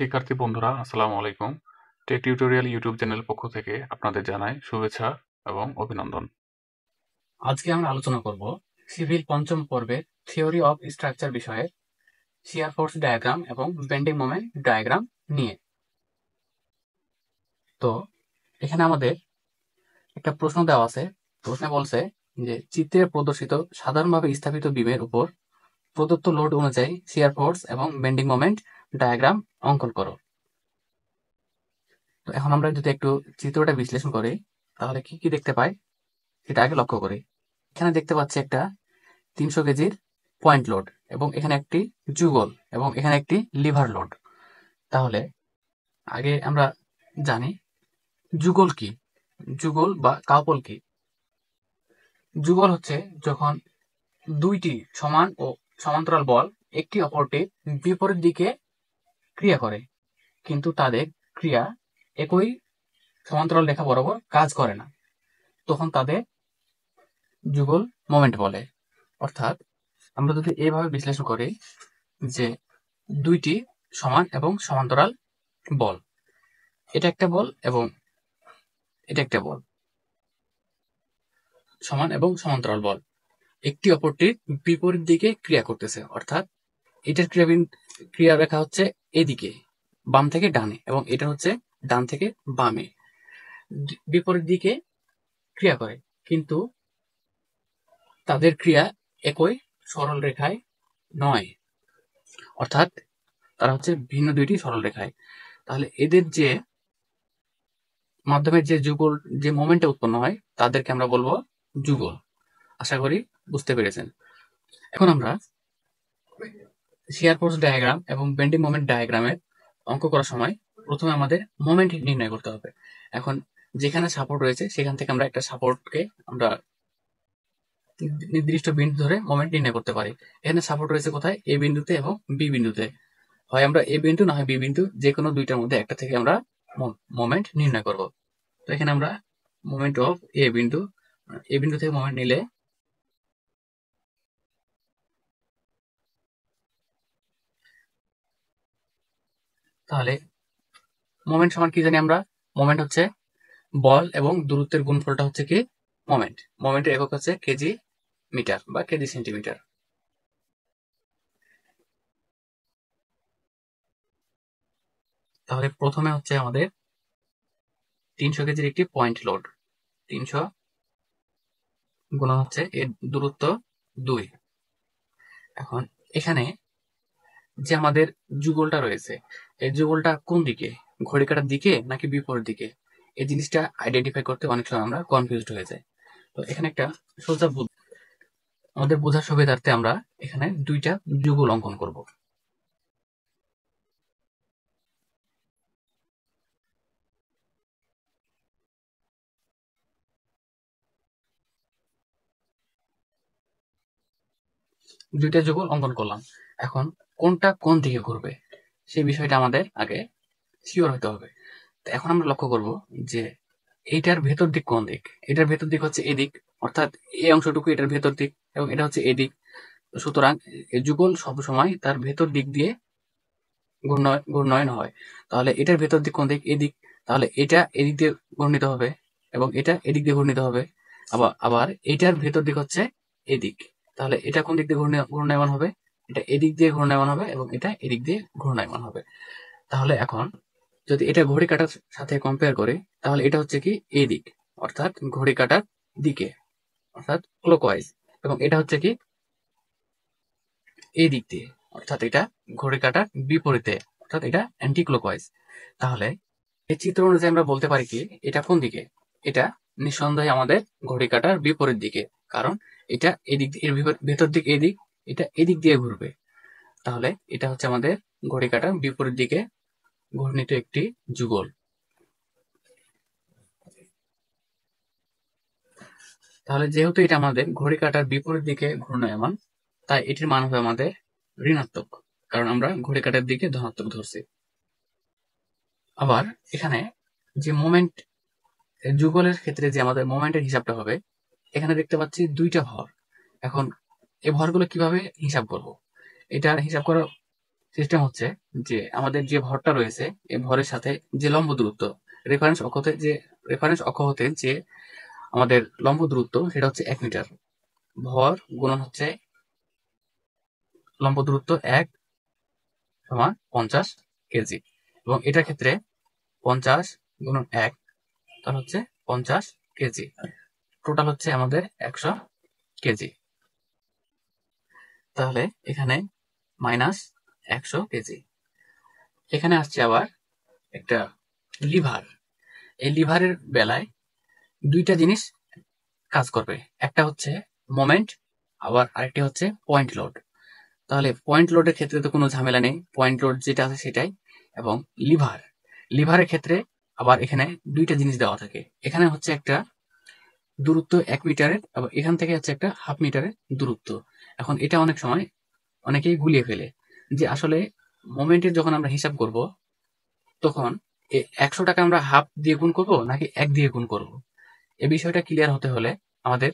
শিক্ষার্থী বন্ধুরা আসসালামু আলাইকুম। টেক টিউটোরিয়াল ইউটিউব চ্যানেল পক্ষ থেকে আপনাদের জানাই শুভেচ্ছা এবং অভিনন্দন। আজকে আমরা আলোচনা করব সিভিল পঞ্চম পর্বের থিওরি অফ স্ট্রাকচার বিষয়ে শিয়ার ফোর্স ডায়াগ্রাম এবং বেন্ডিং মোমেন্ট ডায়াগ্রাম নিয়ে। তো এখানে আমাদের একটা প্রশ্ন দেওয়া আছে। প্রশ্নে বলছে যে চিত্রে প্রদর্শিত সাধারণভাবে স্থাপিত বিমের উপর প্রদত্ত লোড অনুযায়ী শিয়ার ফোর্স এবং বেন্ডিং মোমেন্ট ডায়াগ্রাম অঙ্কন করো। তো এখন আমরা যদি একটু চিত্রটা বিশ্লেষণ করি তাহলে কি কি দেখতে পাই সেটা আগে লক্ষ্য করি। এখানে দেখতে পাচ্ছি একটা 300 কেজির পয়েন্ট লোড এবং এখানে একটি যুগল এবং এখানে একটি লিভার লোড। তাহলে আগে আমরা জানি যুগল কি, যুগল বা কাপল কি। যুগল হচ্ছে যখন দুইটি সমান ও সমান্তরাল বল একটি অপরটির বিপরীত দিকে ক্রিয়া করে, কিন্তু তাদের ক্রিয়া একই সমান্তরাল রেখা বরাবর কাজ করে না, তখন তাদের যুগল মোমেন্ট বলে। অর্থাৎ আমরা যদি এইভাবে বিশ্লেষণ করি যে দুইটি সমান এবং সমান্তরাল বল, এটা একটা বল এবং এটা একটা বল, সমান এবং সমান্তরাল বল একটি অপরটির বিপরীত দিকে ক্রিয়া করতেছে। অর্থাৎ এটার ক্রিয়া রেখা হচ্ছে এদিকে বাম থেকে ডানে এবং এটা হচ্ছে ডান থেকে বামে বিপরীত দিকে ক্রিয়া করে, কিন্তু তাদের ক্রিয়া একই সরল রেখায় নয়। অর্থাৎ তারা হচ্ছে ভিন্ন দুইটি সরল রেখায়। তাহলে এদের যে মাধ্যমে যে যুগল যে মোমেন্টে উৎপন্ন হয় তাদেরকে আমরা বলবো যুগল। আশা করি বুঝতে পেরেছেন। এখন আমরা শিয়ার ফোর্স ডায়াগ্রাম এবং বেন্ডিং মোমেন্ট ডায়াগ্রামের অঙ্ক করার সময় প্রথমে আমাদের মোমেন্ট নির্ণয় করতে হবে। এখন যেখানে সাপোর্ট রয়েছে সেখান থেকে আমরা একটা সাপোর্টকে আমরা নির্দিষ্ট বিন্দু ধরে মোমেন্ট নির্ণয় করতে পারি। এখানে সাপোর্ট রয়েছে কোথায়? এ বিন্দুতে এবং বি বিন্দুতে। হয় আমরা এ বিন্দু না হয় বি বিন্দু, যে কোনো দুইটার মধ্যে একটা থেকে আমরা মোমেন্ট নির্ণয় করব। তো এখানে আমরা মোমেন্ট অফ এ বিন্দু থেকে মোমেন্ট নিলে তাহলে মোমেন্ট সমান কি জানি আমরা? মোমেন্ট হচ্ছে বল এবং দূরত্বের গুণফলটা হচ্ছে কি মোমেন্ট। মোমেন্টের একক হচ্ছে কেজি মিটার বা কেজি সেন্টিমিটার। তাহলে প্রথমে হচ্ছে আমাদের 300 কেজির একটি পয়েন্ট লোড, 300 গুণন হচ্ছে এর দূরত্ব 2। এখন এখানে যে আমাদের যুগলটা রয়েছে, এই যুগলটা কোন দিকে, ঘড়ি কাঁটার দিকে নাকি বিপরীত দিকে, এই জিনিসটা আইডেন্টিফাই করতে অনেক সময় আমরা কনফিউজড হয়ে যাই। তো এখানে একটা সোজা আমাদের বোঝার সুবিধার্থে আমরা এখানে দুইটা যুগল অঙ্কন করব। দুইটা যুগল অঙ্কন করলাম। এখন কোনটা কোন দিকে ঘুরবে সেই বিষয়টা আমাদের আগে শিওর হতে হবে। তো এখন আমরা লক্ষ্য করব যে এইটার ভেতর দিক কোন দিক। এটার ভেতর দিক হচ্ছে এদিক, অর্থাৎ এই অংশটুকু এটার ভেতর দিক এবং এটা হচ্ছে এদিক। সুতরাং এই যুগল সবসময় তার ভেতর দিক দিয়ে ঘূর্ণয়ন হয়। তাহলে এটার ভেতর দিক কোন দিক? এদিক। তাহলে এটা এদিক দিয়ে ঘূর্ণিত হবে এবং এটা এদিক দিয়ে ঘূর্ণিত হবে। আবার এটার ভেতর দিক হচ্ছে এদিক। তাহলে এটা কোন দিক দিয়ে ঘূর্ণায়মান হবে? এটা এদিক দিয়ে ঘূর্ণায়মান হবে এবং এটা এদিক দিয়ে ঘূর্ণায়মান হবে। তাহলে এখন যদি এটা ঘড়ি কাঁটার সাথে কম্পেয়ার করি তাহলে এটা হচ্ছে কি এদিক, অর্থাৎ ঘড়ি কাঁটার দিকে, অর্থাৎ ক্লকওয়াইজ, এবং এটা হচ্ছে কি এই দিক দিয়ে, অর্থাৎ এটা ঘড়ি কাঁটার বিপরীতে, অর্থাৎ এটা অ্যান্টি ক্লকওয়াইজ। তাহলে এই চিত্র অনুযায়ী আমরা বলতে পারি কি এটা কোন দিকে? এটা নিঃসন্দেহে আমাদের ঘড়ি কাঁটার বিপরীত দিকে, কারণ এটা এদিক, এর ভেতর দিক এদিক, এটা এদিক দিয়ে ঘুরবে। তাহলে এটা হচ্ছে আমাদের ঘড়ি কাঁটার বিপরীত দিকে ঘূর্ণিত একটি যুগল। তাহলে যেহেতু এটা আমাদের ঘড়ি কাঁটার বিপরীত দিকে ঘূর্ণায়মান, তাই এটির মান হবে আমাদের ঋণাত্মক, কারণ আমরা ঘড়ি কাঁটার দিকে ধনাত্মক ধরছি। আবার এখানে যে মোমেন্ট যুগলের ক্ষেত্রে যে আমাদের মোমেন্টের হিসাবটা হবে, এখানে দেখতে পাচ্ছি দুইটা ভর। এখন এই ভরগুলো কিভাবে হিসাব করব? এটার হিসাব করার সিস্টেম হচ্ছে যে আমাদের যে ভরটা রয়েছে এই ভরের সাথে যে লম্ব দূরত্ব, রেফারেন্স অক্ষ হতে যে আমাদের লম্ব দূরত্ব সেটা হচ্ছে 1 মিটার। ভর গুণন হচ্ছে লম্ব দূরত্ব 1 সমান 50 কেজি, এবং এটার ক্ষেত্রে 50 গুণন 1 তাহলে হচ্ছে 50 কেজি। টোটাল হচ্ছে আমাদের 100 কেজি। তাহলে এখানে মাইনাস 100 কেজি। এখানে আসছে আবার একটা লিভার। এই লিভারের বেলায় দুইটা জিনিস কাজ করবে, একটা হচ্ছে মোমেন্ট, আবার আরেকটি হচ্ছে পয়েন্ট লোড। তাহলে পয়েন্ট লোডের ক্ষেত্রে তো কোনো ঝামেলা নেই, পয়েন্ট লোড যেটা আছে সেটাই। এবং লিভারের ক্ষেত্রে আবার এখানে দুইটা জিনিস দেওয়া থাকে। এখানে হচ্ছে একটা দূরত্ব 1 মিটারের, আবার এখান থেকে হচ্ছে একটা হাফ মিটারের দূরত্ব। এখন এটা অনেক সময় অনেকেই গুলিয়ে ফেলে যে আসলে মোমেন্টের যখন আমরা হিসাব করব তখন 100 টাকা আমরা হাফ দিয়ে গুণ করব নাকি 1 দিয়ে গুণ করব। এই বিষয়টা ক্লিয়ার হতে হলে আমাদের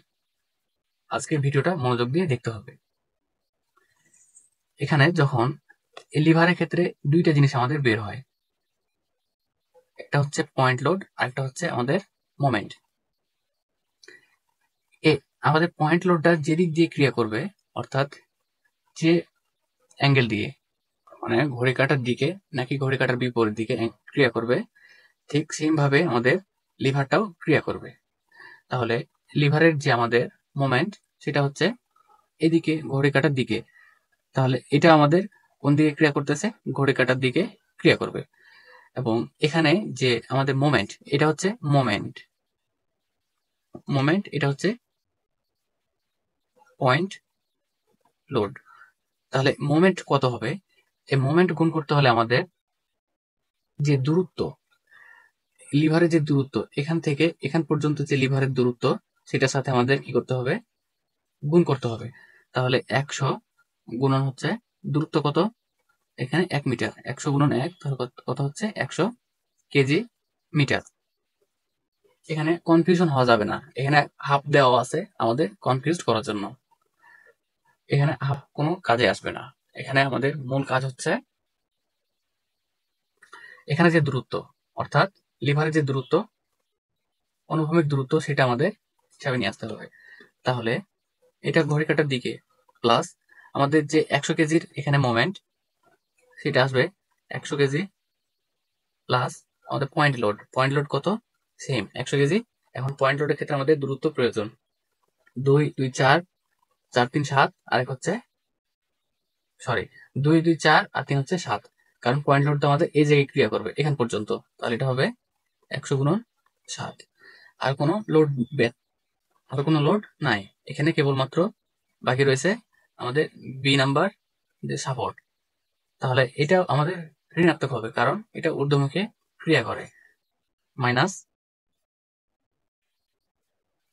আজকের ভিডিওটা মনোযোগ দিয়ে দেখতে হবে। এখানে যখন এই লিভারের ক্ষেত্রে দুইটা জিনিস আমাদের বের হয়, একটা হচ্ছে পয়েন্ট লোড আর একটা হচ্ছে আমাদের মোমেন্ট। এ আমাদের পয়েন্ট লোডটা যেদিক দিয়ে ক্রিয়া করবে, অর্থাৎ যে অ্যাঙ্গেল দিয়ে, মানে ঘড়ি কাঁটার দিকে নাকি ঘড়ি কাঁটার বিপরীত দিকে ক্রিয়া করবে, ঠিক সেম ভাবে আমাদের লিভারটাও ক্রিয়া করবে। তাহলে লিভারের যে আমাদের মোমেন্ট সেটা হচ্ছে এদিকে ঘড়ি কাঁটার দিকে, তাহলে এটা আমাদের কোন দিকে ক্রিয়া করতেছে, ঘড়ি কাঁটার দিকে ক্রিয়া করবে। এবং এখানে যে আমাদের মোমেন্ট এটা হচ্ছে মোমেন্ট এটা হচ্ছে পয়েন্ট লোড। তাহলে মোমেন্ট কত হবে, এই মোমেন্ট গুণ করতে হলে আমাদের যে দূরত্ব, লিভারের যে দূরত্ব এখান থেকে এখান পর্যন্ত যে লিভারের দূরত্ব সেটার সাথে আমাদের কি করতে হবে, গুণ করতে হবে। তাহলে 100 গুণন হচ্ছে দূরত্ব কত, এখানে 1 মিটার, 100 গুণন 1 তাহলে কত হচ্ছে 100 কেজি মিটার। এখানে কনফিউশন হওয়া যাবে না, এখানে হাফ দেওয়া আছে আমাদের কনফিউজ করার জন্য। এখানে হাফ কোনো কাজে আসবে না। এখানে আমাদের মূল কাজ হচ্ছে এখানে যে দূরত্ব, অর্থাৎ লিভারের যে দূরত্ব, অনুভূমিক দূরত্ব, সেটা আমাদের হিসাবে নিয়ে আসতে হবে। তাহলে এটা ঘড়ি কাঁটার দিকে প্লাস আমাদের যে 100 কেজির এখানে মোমেন্ট সেটা আসবে 100 কেজি প্লাস আমাদের পয়েন্ট লোড কত, সেম 100 কেজি। এখন পয়েন্ট লোডের ক্ষেত্রে আমাদের দূরত্ব প্রয়োজন, 2 2 4 4 3 7, আরেক হচ্ছে 2 2 4 আর 3 হচ্ছে 7, কারণ পয়েন্ট লোডটা আমাদের এই জায়গায় ক্রিয়া করবে এখান পর্যন্ত। তাহলে এটা হবে 100 গুণন 7। আর কোনো লোড আর কোনো লোড নাই, এখানে কেবলমাত্র বাকি রয়েছে আমাদের বি নাম্বার যে সাপোর্ট। তাহলে এটা আমাদের ঋণাত্মক হবে কারণ এটা ঊর্ধ্বমুখে ক্রিয়া করে। Minus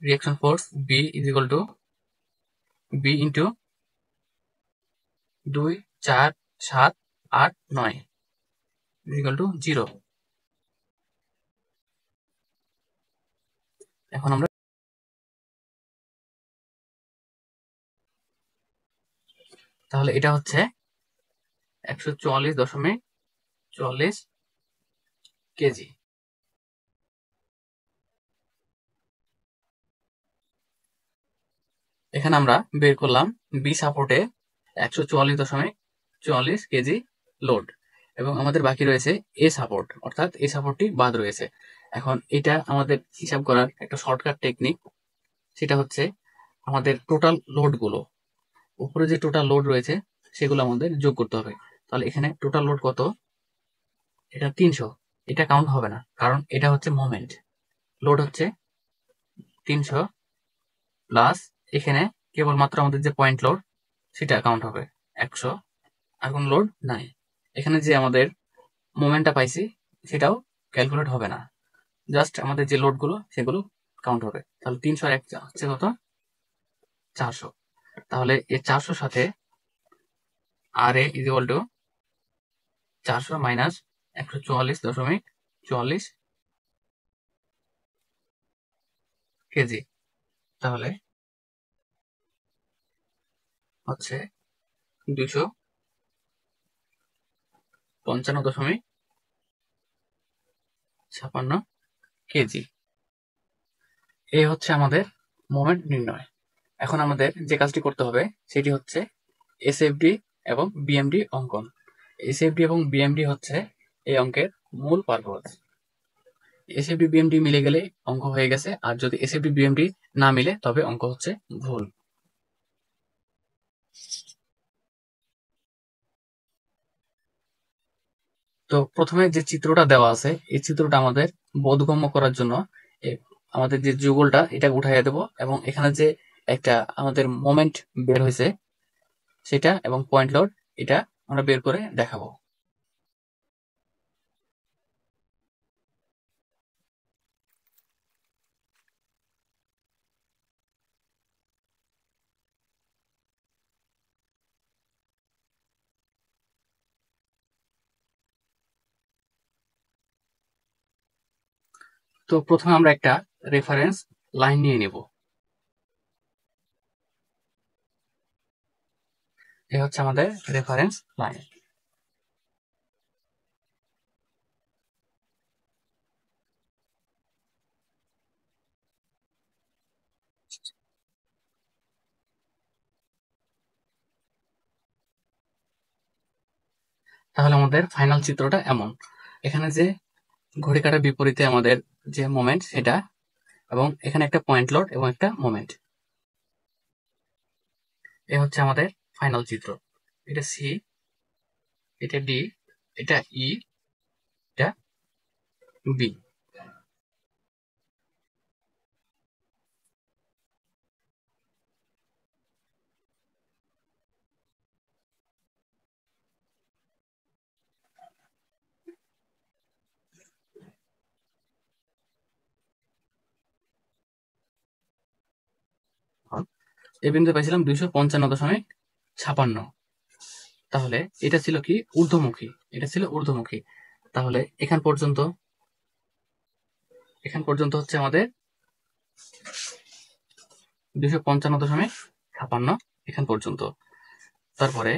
reaction force B is equal to B into 2 4 7 8 9 is equal to 0। এখন আমরা তাহলে এটা হচ্ছে 144.44 কেজি। এখানে আমরা বের করলাম বি সাপোর্টে 144.44 কেজি লোড, এবং আমাদের বাকি রয়েছে এ সাপোর্ট, অর্থাৎ এই সাপোর্টটি বাদ রয়েছে। এখন এটা আমাদের হিসাব করার একটা শর্টকাট টেকনিক, সেটা হচ্ছে আমাদের টোটাল লোডগুলো, উপরে যে টোটাল লোড রয়েছে সেগুলো আমাদের যোগ করতে হবে। তাহলে এখানে টোটাল লোড কত, এটা 300, এটা কাউন্ট হবে না কারণ এটা হচ্ছে মোমেন্ট। লোড হচ্ছে 300 প্লাস এখানে কেবলমাত্র আমাদের যে পয়েন্ট লোড সেটা কাউন্ট হবে 100, আর কোনো লোড নাই। এখানে যে আমাদের মোমেন্টটা পাইছি সেটাও ক্যালকুলেট হবে না, জাস্ট আমাদের যে লোডগুলো সেগুলো কাউন্ট হবে। তাহলে 300 আর 1 হচ্ছে কত, 400। তাহলে এই 400 সাথে আর A is equal to 400 minus 144.44 kg. তাহলে হচ্ছে 255.56 কেজি। এই হচ্ছে আমাদের মোমেন্ট নির্ণয়। এখন আমাদের যে কাজটি করতে হবে সেটি হচ্ছে এসএফডি এবং বিএমডি অঙ্কন। এসএফডি এবং বিএমডি হচ্ছে এই অঙ্কের মূল পারপোজ। এসএফডি বিএমডি মিলে গেলে অঙ্ক হয়ে গেছে, আর যদি এসএফডি বিএমডি না মিলে তবে অঙ্ক হচ্ছে ভুল। তো প্রথমে যে চিত্রটা দেওয়া আছে এই চিত্রটা আমাদের বোধগম্য করার জন্য আমাদের যে যুগলটা এটা উঠাইয়া দেব, এবং এখানে যে একটা আমাদের মোমেন্ট বের হয়েছে সেটা এবং পয়েন্ট লোড এটা আমরা বের করে দেখাবো। তো প্রথমে আমরা একটা রেফারেন্স লাইন নিয়ে নেব। এই হচ্ছে আমাদের রেফারেন্স লাইন। তাহলে আমাদের ফাইনাল চিত্রটা এমন। এখানে যে ঘড়ি কাঁটার বিপরীতে আমাদের যে মোমেন্ট সেটা, এবং এখানে একটা পয়েন্ট লোড এবং একটা মোমেন্ট। এ হচ্ছে আমাদের ফাইনাল চিত্র। এটা সি, এটা ডি, এটা ই, এটা বি। এই বিন্দু পাইছিলাম 255.56। তাহলে এটা ছিল কি ঊর্ধ্বমুখী, এটা ছিল ঊর্ধ্বমুখী। তাহলে এখান পর্যন্ত হচ্ছে আমাদের 255.56 এখান পর্যন্ত। তারপরে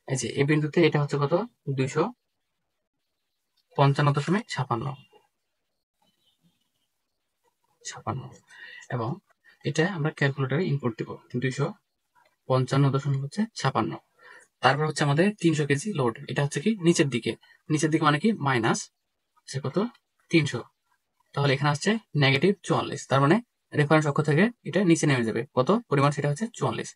এই যে এই বিন্দুতে এটা হচ্ছে কত 255.56, এবং এটা আমরা ক্যালকুলেটরে ইনপুট দিব 255.56। তারপর হচ্ছে আমাদের 300 কেজি লোড। এটা হচ্ছে কি নিচের দিকে, নিচের দিকে মানে কি মাইনাস সে কত 300। তাহলে এখানে আসছে -44, তার মানে রেফারেন্স অক্ষ থেকে এটা নিচে নেমে যাবে কত পরিমাণ, সেটা হচ্ছে 44।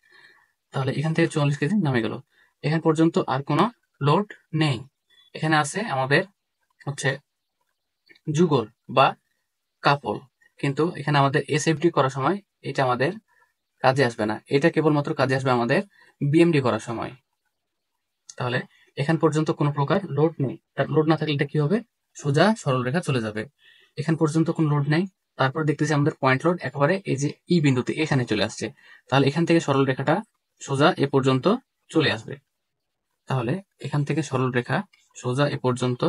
তাহলে এখান থেকে 44 কেজি নামে গেল। এখান পর্যন্ত আর কোনো লোড নেই। এখানে আছে আমাদের হচ্ছে যুগল বা কাপল, কিন্তু এখানে আমাদের এসএফডি করার সময় এটা আমাদের কাজে আসবে না, এটা কেবলমাত্র কাজে আসবে আমাদের বিএমডি করার সময়। তাহলে এখান পর্যন্ত কোনো প্রকার লোড নেই, তার লোড না থাকলে এটা কি হবে, সোজা সরলরেখা চলে যাবে। এখান পর্যন্ত কোনো লোড নেই, তারপর দেখতেছি আমাদের পয়েন্ট লোড একেবারে এই যে ই বিন্দুতে এখানে চলে আসছে। তাহলে এখান থেকে সরল রেখাটা সোজা এ পর্যন্ত চলে আসবে। তাহলে এখান থেকে সরল রেখা সোজা এ পর্যন্ত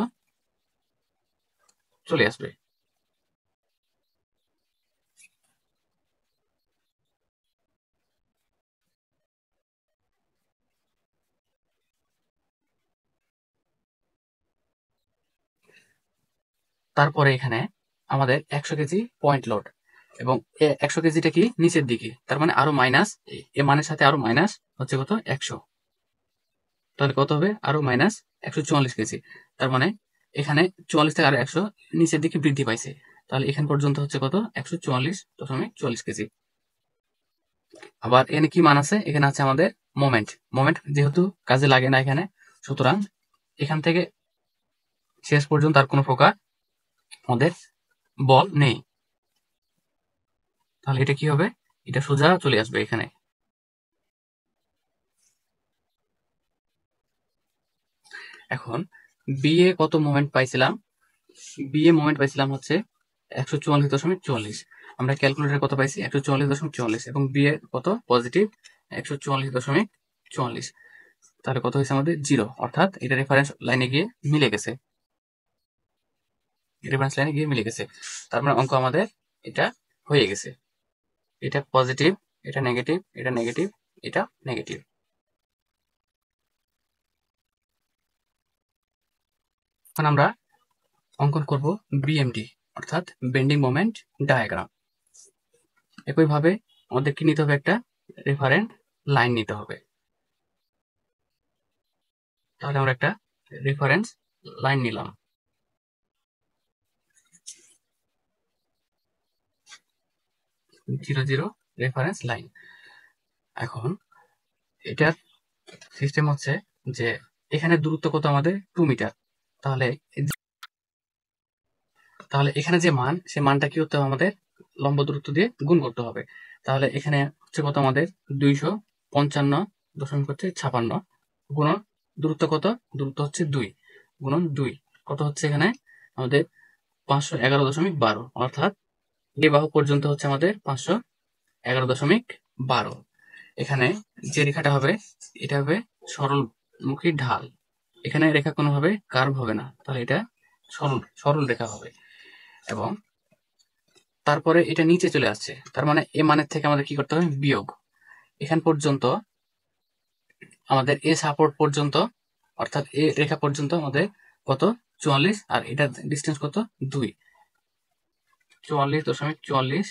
চলে আসবে। তারপরে এখানে আমাদের 100 কেজি পয়েন্ট লোড, এবং 100 কেজিটা কি নিচের দিকে, তার মানে আরো মাইনাস, এ মানের সাথে আরো মাইনাস হচ্ছে কত 100। তাহলে কত হবে আরো মাইনাস 144 কেজি। তার মানে এখানে 44 থেকে আরো 100 নিচের দিকে বৃদ্ধি পাইছে। তাহলে এখান পর্যন্ত হচ্ছে কত 144.44 কেজি। আবার এখানে কি মান আছে, এখানে আছে আমাদের মোমেন্ট। মোমেন্ট যেহেতু কাজে লাগে না এখানে, সুতরাং এখান থেকে শেষ পর্যন্ত আর কোনো প্রকার আমাদের বল নেই। তাহলে এটা কি হবে, এটা সোজা চলে আসবে এখানে। এখন বিএ কত মোমেন্ট পাইছিলাম, বিএ মোমেন্ট পাইছিলাম হচ্ছে 144.44। আমরা ক্যালকুলেটরে কত পাইছি 144.44, এবং বিএ কত পজিটিভ 144.44। 44। তাহলে কত হয়েছে আমাদের 0, অর্থাৎ এটা রেফারেন্স লাইনে গিয়ে মিলে গেছে। রেফারেন্স লাইনে গিয়ে মিলে গেছে, তার মানে অঙ্ক আমাদের এটা হয়ে গেছে। এটা পজিটিভ, এটা নেগেটিভ, এটা নেগেটিভ, এটা নেগেটিভ। এখন আমরা অঙ্কন করব বিএমডি, অর্থাৎ বেন্ডিং মোমেন্ট ডায়াগ্রাম। একইভাবে আমাদের কি নিতে হবে, একটা রেফারেন্স লাইন নিতে হবে। তাহলে আমরা একটা রেফারেন্স লাইন নিলাম। Zero zero reference line. এখন এটার সিস্টেম হচ্ছে যে এখানে দূরত্ব কত আমাদের 2 মিটার। তাহলে তাহলে এখানে যে মান, সে মানটা কি করতে হবে, আমাদের লম্ব দূরত্ব দিয়ে গুণ করতে হবে। তাহলে এখানে হচ্ছে কত আমাদের 255.56 গুণন দূরত্ব কত, দূরত্ব হচ্ছে 2 গুণন 2 কত হচ্ছে এখানে আমাদের 511.12, অর্থাৎ এই বাহু পর্যন্ত হচ্ছে আমাদের 511.12। এখানে যে রেখাটা হবে এটা হবে সরলমুখী ঢাল। এখানে রেখা কোনোভাবে কার্ভ হবে না, তাহলে এটা সরল সরল রেখা হবে। এবং তারপরে এটা নিচে চলে আসছে, তার মানে এ মানের থেকে আমাদের কি করতে হবে, বিয়োগ। এখান পর্যন্ত আমাদের এ সাপোর্ট পর্যন্ত, অর্থাৎ এ রেখা পর্যন্ত আমাদের কত 44, আর এটা ডিস্টেন্স কত 2। 44.44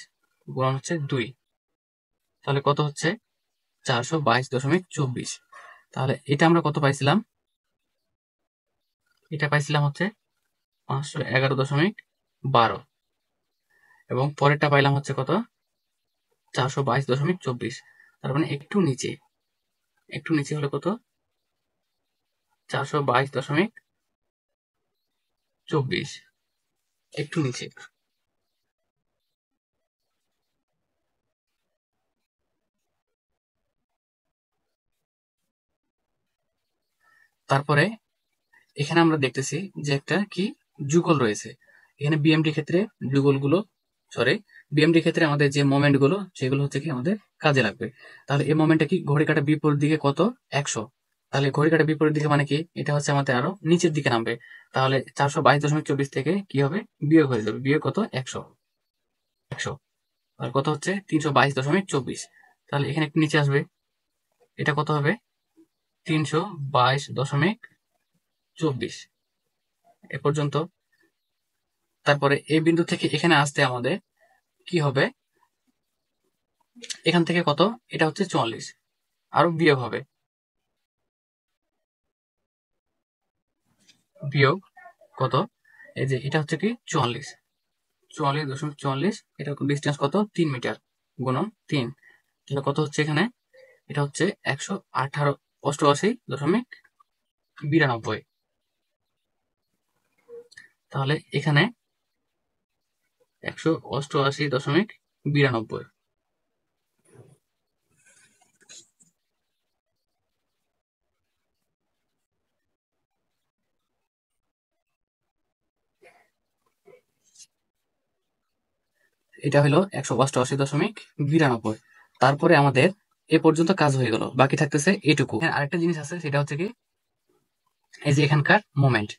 গুণন হচ্ছে 2, তাহলে কত হচ্ছে 422.24। তাহলে এটা আমরা কত পাইছিলাম, এটা পাইছিলাম হচ্ছে 511.12, এবং পরেরটা পাইলাম হচ্ছে কত 422.24। তার মানে একটু নিচে, একটু নিচে হলে কত 422.24, একটু নিচে। তারপরে এখানে আমরা দেখতেছি যে একটা কি যুগল রয়েছে। এখানে বিএমডি ক্ষেত্রে যুগলগুলো, সরি, বিএমডি ক্ষেত্রে আমাদের যে মোমেন্ট গুলো সেগুলো হচ্ছে কি আমাদের কাজে লাগবে। তাহলে এই মোমেন্টটা কি, ঘড়ি কাঁটা বিপরীত দিকে কত 100। তাহলে ঘড়ি কাঁটা বিপরীত দিকে মানে কি, এটা হচ্ছে আমাদের আরো নিচের দিকে নামবে। তাহলে 422.24 থেকে কি হবে, বিয়োগ হয়ে যাবে। বিয়োগ কত 100, 100, আর কত হচ্ছে 322.24। তাহলে এখানে একটু নিচে আসবে, এটা কত হবে 322.24 এ পর্যন্ত। তারপরে এই বিন্দু থেকে এখানে আসতে আমাদের কি হবে, এখান থেকে কত, এটা হচ্ছে 44, আরো বিয়োগ হবে, বিয়োগ কত, এই যে এটা হচ্ছে কি 44, 44.44, এটা ডিস্টেন্স কত 3 মিটার গুণন 3, তাহলে কত হচ্ছে এখানে, এটা হচ্ছে 188.92। তাহলে এখানে 188.92। এটা হলো 188.92। তারপরে আমাদের এ পর্যন্ত কাজ হয়ে গেল, বাকি থাকতেছে এটুকু। আরেকটা জিনিস আছে, সেটা হচ্ছে কি, এই যে এখানকার মোমেন্ট,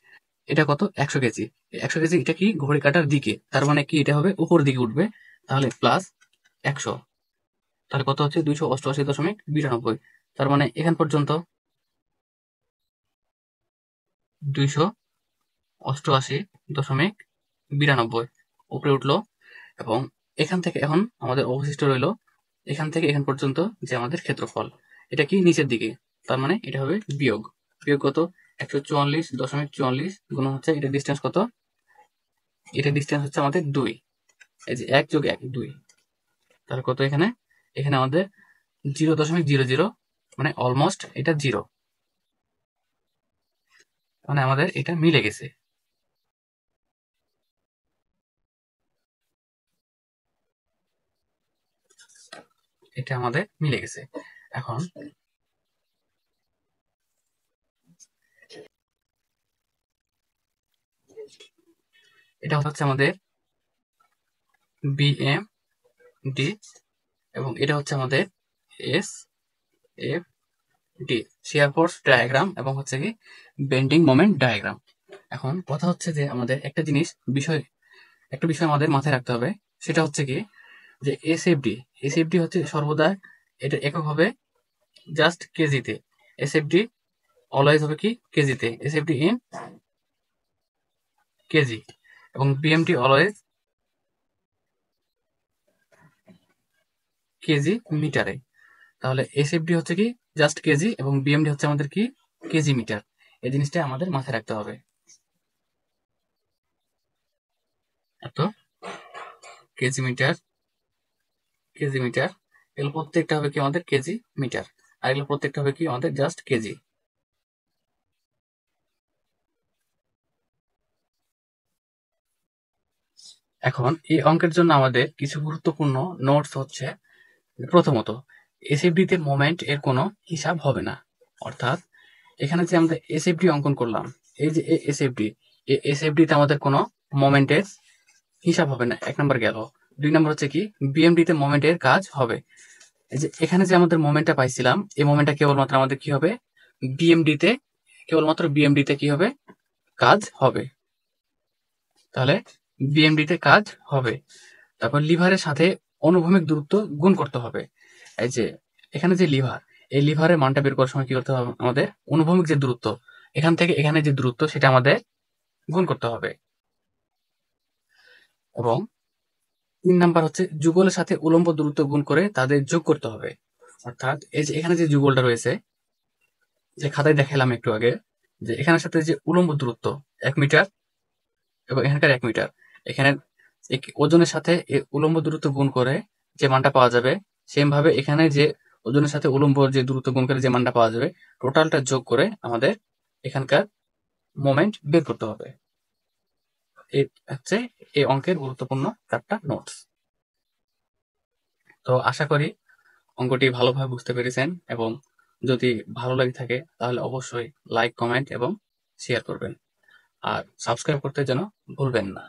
এটা কত 100 কেজি। 100 কেজি এটা কি ঘড়ি কাঁটার দিকে, তার মানে কি এটা হবে উপর দিকে উঠবে। তাহলে প্লাস 100, তাহলে কত হচ্ছে 288.92। তার মানে এখান পর্যন্ত 288.92 উপরে উঠলো। এবং এখান থেকে এখন আমাদের অবশিষ্ট রইলো এখান থেকে এখান পর্যন্ত যে আমাদের ক্ষেত্রফল, এটা কি নিচের দিকে, তার মানে এটা হবে বিয়োগ। বিয়োগ কত 144.44 গুণ হচ্ছে এটা ডিস্টেন্স কত, এটা ডিস্টেন্স হচ্ছে আমাদের 2, এই যে 1 যোগ 1 2। তাহলে কত এখানে, এখানে আমাদের 0.00, মানে অলমোস্ট এটা 0, মানে আমাদের এটা মিলে গেছে। এটা আমাদের মিলে গেছে। এখন এটা হচ্ছে আমাদের বিএম ডি, এবং এটা হচ্ছে আমাদের S F D shear force diagram এবং হচ্ছে কি বেন্ডিং মোমেন্ট ডায়াগ্রাম। এখন কথা হচ্ছে যে আমাদের একটা বিষয় আমাদের মাথায় রাখতে হবে, সেটা হচ্ছে কি যে এসএফডি হচ্ছে সর্বদা এটা একক হবে জাস্ট কেজিতে। এসএফডি অলওয়েজ হবে কি কেজিতে, এসএফডি ইন কেজি, এবং বিএমটি অলওয়েজ কেজি মিটারে। তাহলে এসএফডি হচ্ছে কি জাস্ট কেজি এবং বিএমডি হচ্ছে আমাদের কি কেজি মিটার। এই জিনিসটা আমাদের মাথায় রাখতে হবে। এত কেজি মিটার এগুলো প্রত্যেকটা হবে কি আমাদের কেজি মিটার, আর এগুলো প্রত্যেকটা হবে কি আমাদের জাস্ট কেজি। এখন এই অঙ্কের জন্য আমাদের কিছু গুরুত্বপূর্ণ নোটস হচ্ছে, প্রথমত এসএফডিতে মোমেন্ট এর কোনো হিসাব হবে না। অর্থাৎ এখানে যে আমরা এসএফডি অঙ্কন করলাম, এই যে এসএফডি, এই এসএফডিতে আমাদের কোনো মোমেন্টের হিসাব হবে না, এক নম্বর গেল। 2 নম্বর হচ্ছে কি বিএমডিতে মোমেন্টের কাজ হবে। এই যে এখানে যে আমাদের মোমেন্টটা পাইছিলাম, এই মোমেন্টটা কেবলমাত্র আমাদের কি হবে বিএমডিতে, কি হবে কাজ হবে। তাহলে বিএমডিতে কাজ হবে। তারপর লিভারের সাথে অনুভূমিক দূরত্ব গুণ করতে হবে। এই যে এখানে যে লিভার, এই লিভারের মানটা বের করার সময় কি করতে হবে আমাদের অনুভূমিক যে দূরত্ব, এখান থেকে এখানে যে দূরত্ব সেটা আমাদের গুণ করতে হবে। এবং 3 নাম্বার হচ্ছে যুগলের সাথে উলম্ব দূরত্ব গুণ করে তাদের যোগ করতে হবে। অর্থাৎ এই যে এখানে যে যুগলটা রয়েছে, যে খাতায় দেখালাম একটু আগে, যে এখানের সাথে যে উলম্ব দূরত্ব 1 মিটার এবং এখানকার 1 মিটার, এখানে ওজনের সাথে উলম্ব দূরত্ব গুণ করে যে মানটা পাওয়া যাবে, সেম ভাবে এখানে যে ওজনের সাথে উলম্ব যে দূরত্ব গুণ করে যে মানটা পাওয়া যাবে, টোটালটা যোগ করে আমাদের এখানকার মোমেন্ট বের করতে হবে। এই হচ্ছে এই অঙ্কের গুরুত্বপূর্ণ 4টা নোটস। তো আশা করি অঙ্কটি ভালোভাবে বুঝতে পেরেছেন, এবং যদি ভালো লাগে থাকে তাহলে অবশ্যই লাইক, কমেন্ট এবং শেয়ার করবেন, আর সাবস্ক্রাইব করতে যেন ভুলবেন না।